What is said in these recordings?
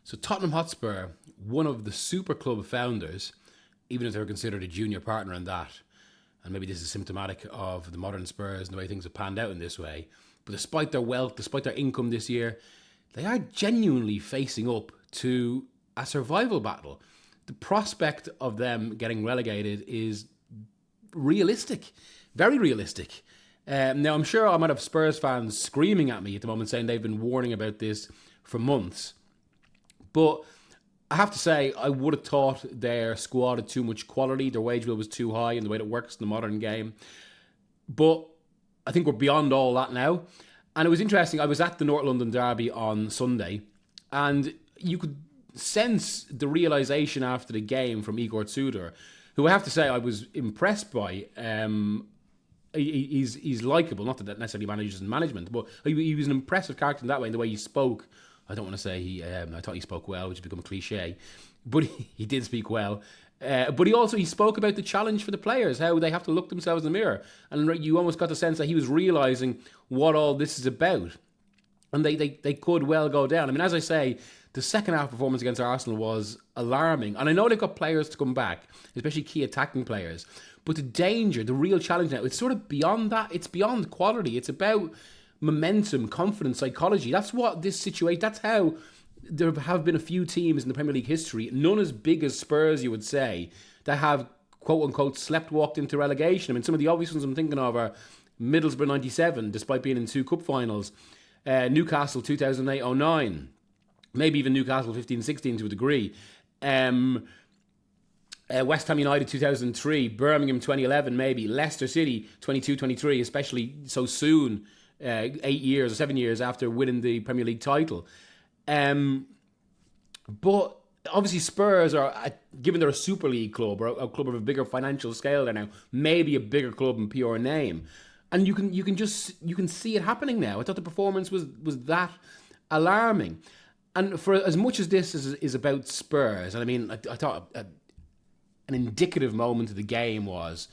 So Tottenham Hotspur, one of the super club founders, even if they're considered a junior partner in that, and maybe this is symptomatic of the modern Spurs and the way things have panned out in this way, but despite their wealth, despite their income this year, they are genuinely facing up to a survival battle. The prospect of them getting relegated is realistic, very realistic. Now, I'm sure I might have Spurs fans screaming at me at the moment saying they've been warning about this for months. But I have to say, I would have thought their squad had too much quality, their wage bill was too high in the way that works in the modern game. But I think we're beyond all that now. And it was interesting, I was at the North London Derby on Sunday, and you could sense the realisation after the game from Igor Tudor, who I have to say I was impressed by. He's likeable, not that that necessarily manages in management, but he was an impressive character in that way, in the way he spoke. I don't want to say I thought he spoke well, which has become a cliche, but he did speak well. But he spoke about the challenge for the players, how they have to look themselves in the mirror. And you almost got the sense that he was realising what all this is about. And they could well go down. I mean, as I say, the second half performance against Arsenal was alarming. And I know they've got players to come back, especially key attacking players. But the danger, the real challenge now, it's sort of beyond that. It's beyond quality. It's about momentum, confidence, psychology. That's what this situation, that's how there have been a few teams in the Premier League history, none as big as Spurs, you would say, that have, quote-unquote, slept-walked into relegation. I mean, some of the obvious ones I'm thinking of are Middlesbrough 97, despite being in 2 cup finals, Newcastle 2008-09, maybe even Newcastle 15-16 to a degree, West Ham United 2003, Birmingham 2011 maybe, Leicester City 22-23, especially so soon, 8 years or 7 years after winning the Premier League title. But obviously Spurs are, given they're a Super League club, or a club of a bigger financial scale there now, maybe a bigger club in pure name. And you can see it happening now. I thought the performance was that alarming. And for as much as this is about Spurs, and I mean, I thought an indicative moment of the game was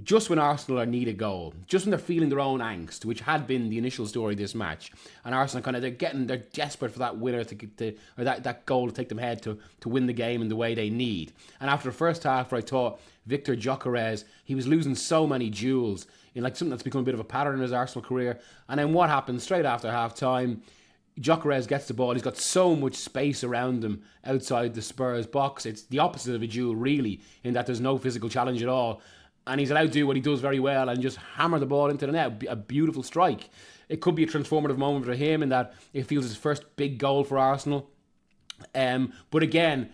just when Arsenal need a goal, just when they're feeling their own angst, which had been the initial story of this match, and Arsenal they're desperate for that winner or that goal to take them ahead to win the game in the way they need. And after the first half, where I thought Victor Gyökeres, he was losing so many duels in like something that's become a bit of a pattern in his Arsenal career. And then what happened straight after half time? Gyökeres gets the ball. He's got so much space around him outside the Spurs box. It's the opposite of a duel, really, in that there's no physical challenge at all. And he's allowed to do what he does very well and just hammer the ball into the net. A beautiful strike. It could be a transformative moment for him in that it feels his first big goal for Arsenal. But again,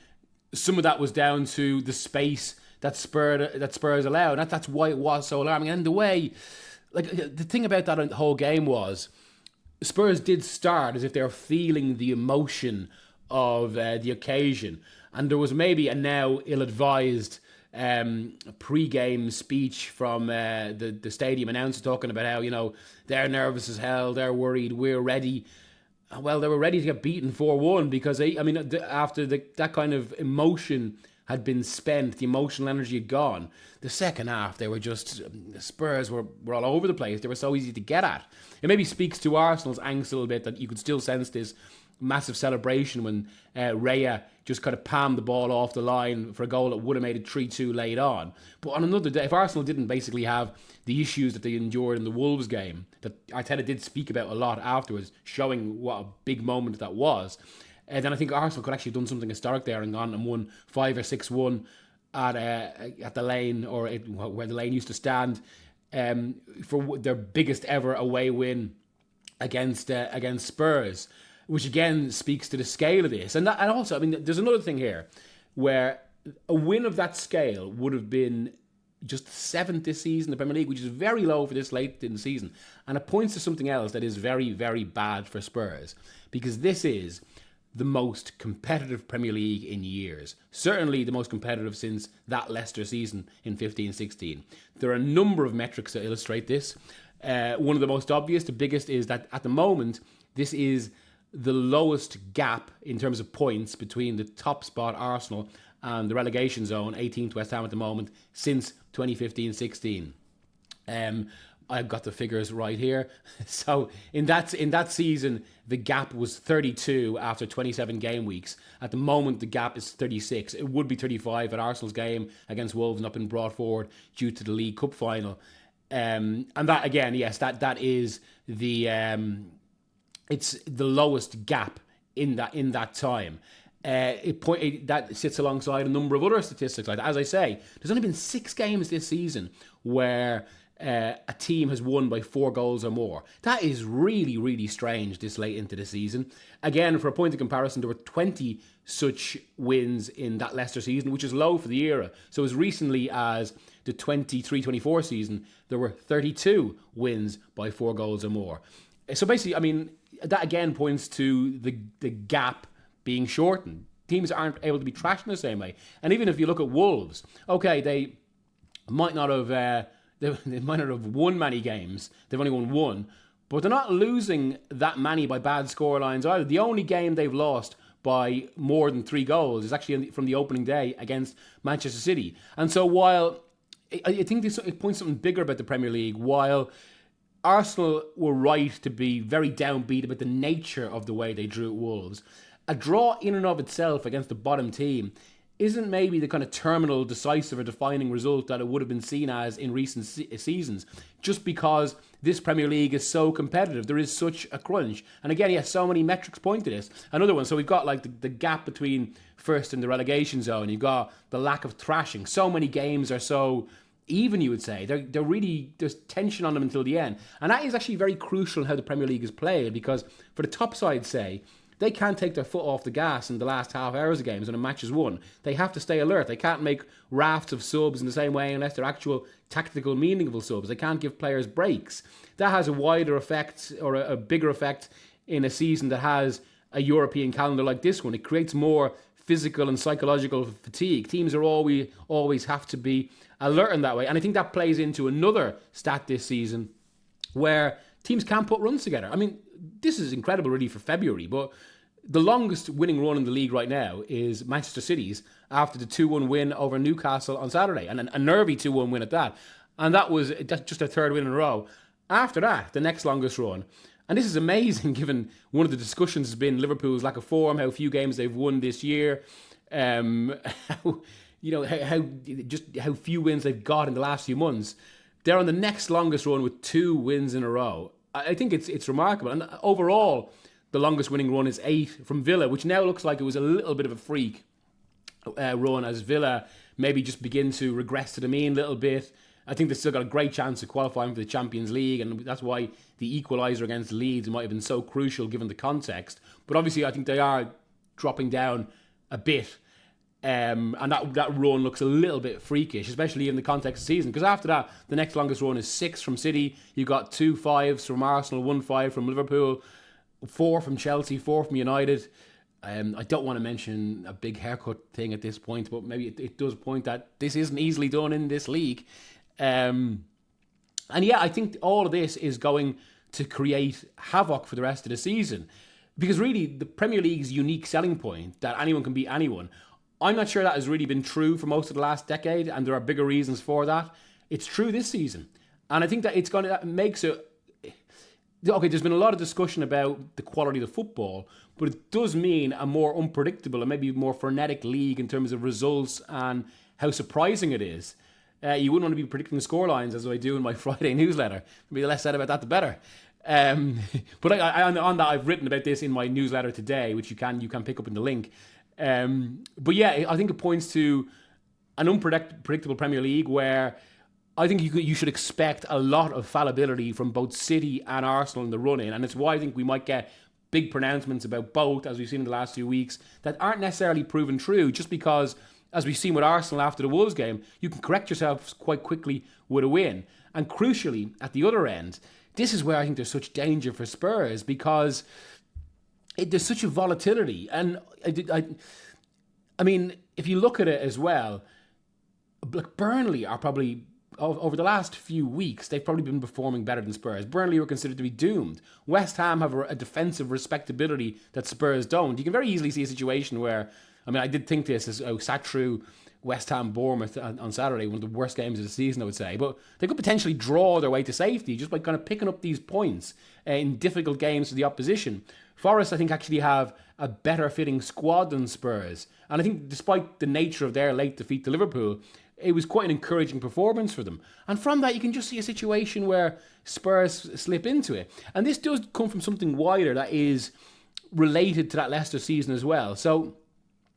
some of that was down to the space that Spurs allowed. That's why it was so alarming. And the way, like, the thing about that whole game was, Spurs did start as if they were feeling the emotion of the occasion. And there was maybe a now ill-advised pre-game speech from the stadium announcer talking about how, they're nervous as hell, they're worried, we're ready. Well, they were ready to get beaten 4-1 because, after that kind of emotion had been spent, the emotional energy had gone, the second half, they were just, the Spurs were all over the place. They were so easy to get at. It maybe speaks to Arsenal's angst a little bit that you could still sense this massive celebration when Raya just kind of palmed the ball off the line for a goal that would have made it 3-2 late on. But on another day, if Arsenal didn't basically have the issues that they endured in the Wolves game, that Arteta did speak about a lot afterwards, showing what a big moment that was, then I think Arsenal could actually have done something historic there and gone and won 5 or 6-1 at the Lane, or where the Lane used to stand, for their biggest ever away win against Spurs, which again speaks to the scale of this. And also, there's another thing here where a win of that scale would have been just 7th this season in the Premier League, which is very low for this late in the season. And it points to something else that is very, very bad for Spurs, because this is the most competitive Premier League in years. Certainly the most competitive since that Leicester season in 15-16. There are a number of metrics that illustrate this. One of the most obvious, the biggest, is that at the moment, this is the lowest gap in terms of points between the top spot Arsenal and the relegation zone, 18th West Ham at the moment, since 2015-16. I've got the figures right here. So in that season, the gap was 32 after 27 game weeks. At the moment, the gap is 36. It would be 35 at Arsenal's game against Wolves not been brought forward due to the League Cup final. And that again, yes, that is the it's the lowest gap in that time. That sits alongside a number of other statistics like that. As I say, there's only been 6 games this season where a team has won by 4 goals or more. That is really, really strange this late into the season. Again, for a point of comparison, there were 20 such wins in that Leicester season, which is low for the era. So as recently as the 23-24 season, there were 32 wins by 4 goals or more. So basically, I mean, that again points to the gap being shortened. Teams aren't able to be trashed in the same way. And even if you look at Wolves, okay, they might not have they might not have won many games. They've only won 1, but they're not losing that many by bad scorelines either. The only game they've lost by more than 3 goals is actually from the opening day against Manchester City. And so while I think it points something bigger about the Premier League, while Arsenal were right to be very downbeat about the nature of the way they drew at Wolves, a draw in and of itself against the bottom team isn't maybe the kind of terminal, decisive or defining result that it would have been seen as in recent seasons, just because this Premier League is so competitive. There is such a crunch. And again, yes, so many metrics point to this. Another one, so we've got like the gap between first and the relegation zone. You've got the lack of thrashing. So many games are so even, you would say. They're really, there's tension on them until the end. And that is actually very crucial in how the Premier League is played, because for the top side, say, they can't take their foot off the gas in the last half hours of games when a match is won. They have to stay alert. They can't make rafts of subs in the same way unless they're actual tactical, meaningful subs. They can't give players breaks. That has a wider effect, or a bigger effect, in a season that has a European calendar like this one. It creates more physical and psychological fatigue. Teams are always have to be alert in that way. And I think that plays into another stat this season where teams can't put runs together. I mean, this is incredible really for February, but the longest winning run in the league right now is Manchester City's after the 2-1 win over Newcastle on Saturday, and a nervy 2-1 win at that. And that's just their 3rd win in a row. After that, the next longest run, and this is amazing given one of the discussions has been Liverpool's lack of form, how few games they've won this year, how few wins they've got in the last few months. They're on the next longest run with 2 wins in a row. I think it's remarkable. And overall, the longest winning run is 8 from Villa, which now looks like it was a little bit of a freak run as Villa maybe just begin to regress to the mean a little bit. I think they've still got a great chance of qualifying for the Champions League, and that's why the equaliser against Leeds might have been so crucial given the context. But obviously, I think they are dropping down a bit. And that run looks a little bit freakish, especially in the context of the season. Because after that, the next longest run is 6 from City. You've got 2 5s from Arsenal, 1 5 from Liverpool, 4 from Chelsea, 4 from United. I don't want to mention a big haircut thing at this point, but maybe it does point that this isn't easily done in this league. And yeah, I think all of this is going to create havoc for the rest of the season. Because really, the Premier League's unique selling point, that anyone can beat anyone, I'm not sure that has really been true for most of the last decade, and there are bigger reasons for that. It's true this season. And I think that that makes it... Okay, there's been a lot of discussion about the quality of the football, but it does mean a more unpredictable and maybe more frenetic league in terms of results and how surprising it is. You wouldn't want to be predicting the scorelines as I do in my Friday newsletter. Maybe the less said about that, the better. But on that, I've written about this in my newsletter today, which you can pick up in the link. But yeah, I think it points to an unpredictable Premier League where I think you should expect a lot of fallibility from both City and Arsenal in the run-in, and it's why I think we might get big pronouncements about both, as we've seen in the last few weeks, that aren't necessarily proven true, just because, as we've seen with Arsenal after the Wolves game, you can correct yourselves quite quickly with a win. And crucially, at the other end, this is where I think there's such danger for Spurs, because there's such a volatility. And I mean, if you look at it as well, like Burnley are probably, over the last few weeks, they've probably been performing better than Spurs. Burnley were considered to be doomed. West Ham have a defensive respectability that Spurs don't. You can very easily see a situation where I mean, I did think this as I sat through West Ham Bournemouth on Saturday, one of the worst games of the season, I would say. But they could potentially draw their way to safety just by kind of picking up these points in difficult games for the opposition. Forest, I think, actually have a better fitting squad than Spurs. And I think despite the nature of their late defeat to Liverpool, it was quite an encouraging performance for them. And from that, you can just see a situation where Spurs slip into it. And this does come from something wider that is related to that Leicester season as well. So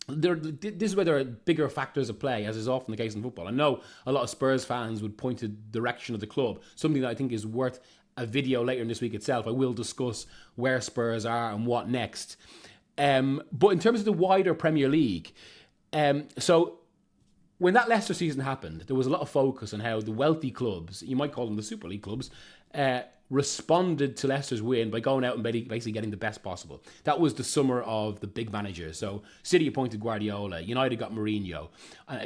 this is where there are bigger factors at play, as is often the case in football. I know a lot of Spurs fans would point to the direction of the club, something that I think is worth a video later in this week itself. I will discuss where Spurs are and what next. But in terms of the wider Premier League, so when that Leicester season happened, there was a lot of focus on how the wealthy clubs, you might call them the Super League clubs, responded to Leicester's win by going out and basically getting the best possible. That was the summer of the big managers. So City appointed Guardiola, United got Mourinho,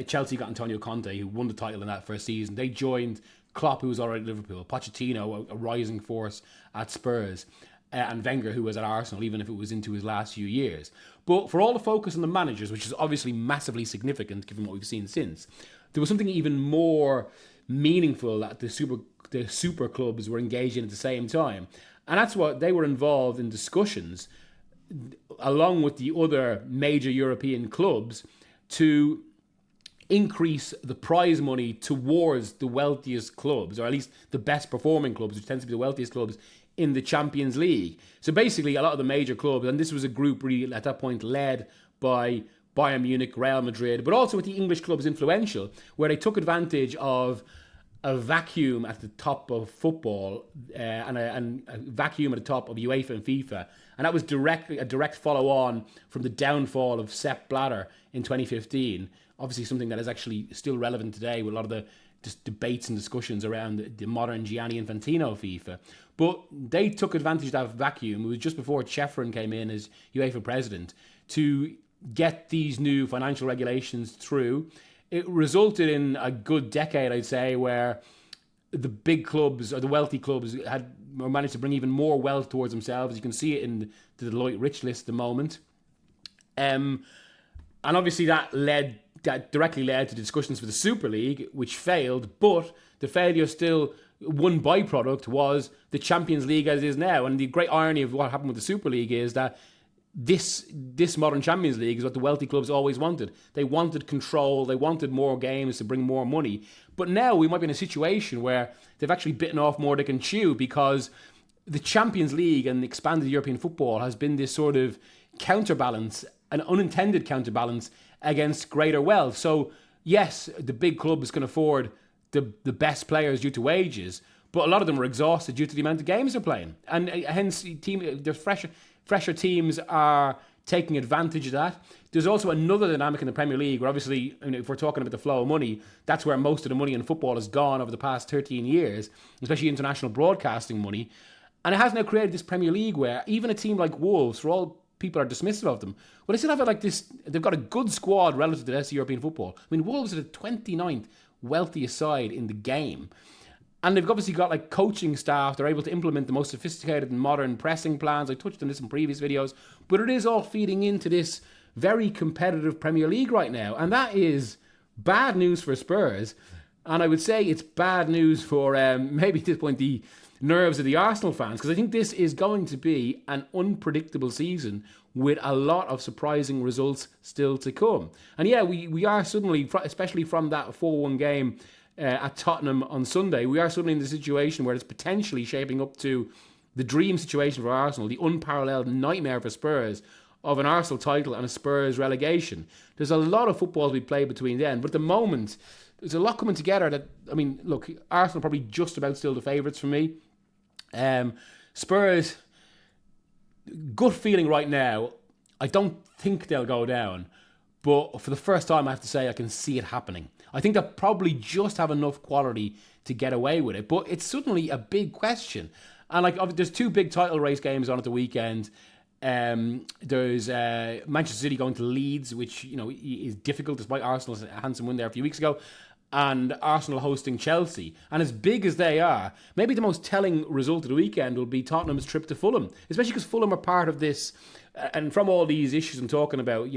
Chelsea got Antonio Conte, who won the title in that first season. They joined Klopp, who was already at Liverpool, Pochettino, a rising force at Spurs, and Wenger, who was at Arsenal, even if it was into his last few years. But for all the focus on the managers, which is obviously massively significant given what we've seen since, there was something even more meaningful that the super clubs were engaged in at the same time. And that's what they were involved in discussions, along with the other major European clubs, to increase the prize money towards the wealthiest clubs, or at least the best performing clubs, which tends to be the wealthiest clubs in the Champions League. So basically, a lot of the major clubs, and this was a group really at that point led by Bayern Munich, Real Madrid, but also with the English clubs influential, where they took advantage of a vacuum at the top of football and a vacuum at the top of UEFA and FIFA. And that was a direct follow-on from the downfall of Sepp Blatter in 2015. Obviously something that is actually still relevant today with a lot of the debates and discussions around the modern Gianni Infantino FIFA. But they took advantage of that vacuum. It was just before Chefrin came in as UEFA president to get these new financial regulations through. It resulted in a good decade, I'd say, where the big clubs or the wealthy clubs had managed to bring even more wealth towards themselves. You can see it in the Deloitte Rich List at the moment. And obviously that directly led to discussions for the Super League, which failed, but the failure still, one byproduct was the Champions League as it is now. And the great irony of what happened with the Super League is that this modern Champions League is what the wealthy clubs always wanted. They wanted control, they wanted more games to bring more money. But now we might be in a situation where they've actually bitten off more they can chew, because the Champions League and expanded European football has been this sort of counterbalance, an unintended counterbalance against greater wealth. So yes, the big clubs can afford the best players due to wages, but a lot of them are exhausted due to the amount of games they're playing. And hence, the fresher teams are taking advantage of that. There's also another dynamic in the Premier League where obviously, if we're talking about the flow of money, that's where most of the money in football has gone over the past 13 years, especially international broadcasting money. And it has now created this Premier League where even a team like Wolves, for all people are dismissive of them, well, they still have they've got a good squad relative to the rest of European football. I mean, Wolves are the 29th wealthiest side in the game. And they've obviously got coaching staff. They're able to implement the most sophisticated and modern pressing plans. I touched on this in previous videos. But it is all feeding into this very competitive Premier League right now. And that is bad news for Spurs. And I would say it's bad news for maybe at this point the nerves of the Arsenal fans. Because I think this is going to be an unpredictable season with a lot of surprising results still to come. And yeah, we are suddenly, especially from that 4-1 game at Tottenham on Sunday, we are suddenly in the situation where it's potentially shaping up to the dream situation for Arsenal, the unparalleled nightmare for Spurs of an Arsenal title and a Spurs relegation. There's a lot of football to be played between then, but at the moment, there's a lot coming together that, I mean, look, Arsenal probably just about still the favourites for me. Spurs, gut feeling right now, I don't think they'll go down, but for the first time, I have to say I can see it happening. I think they'll probably just have enough quality to get away with it. But it's suddenly a big question. And there's two big title race games on at the weekend. There's Manchester City going to Leeds, which is difficult despite Arsenal's handsome win there a few weeks ago. And Arsenal hosting Chelsea. And as big as they are, maybe the most telling result of the weekend will be Tottenham's trip to Fulham. Especially because Fulham are part of this. And from all these issues I'm talking about,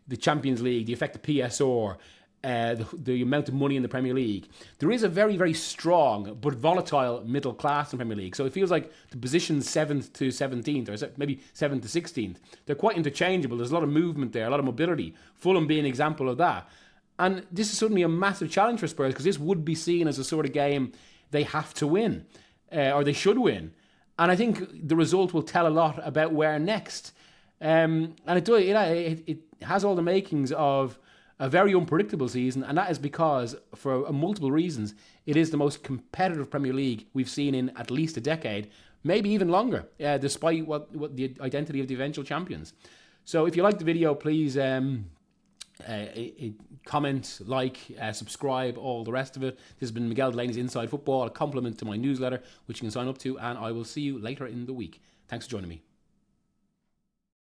the Champions League, the effect of PSR, the amount of money in the Premier League, there is a very, very strong but volatile middle class in the Premier League. So it feels like the positions 7th to 17th, or maybe 7th to 16th, they're quite interchangeable. There's a lot of movement there, a lot of mobility. Fulham being an example of that. And this is suddenly a massive challenge for Spurs, because this would be seen as a sort of game they have to win, or they should win. And I think the result will tell a lot about where next. And it has all the makings of a very unpredictable season, and that is because, for multiple reasons, it is the most competitive Premier League we've seen in at least a decade, maybe even longer, despite what the identity of the eventual champions. So if you like the video, please comment, like, subscribe, all the rest of it. This has been Miguel Delaney's Inside Football, a compliment to my newsletter, which you can sign up to, and I will see you later in the week. Thanks for joining me.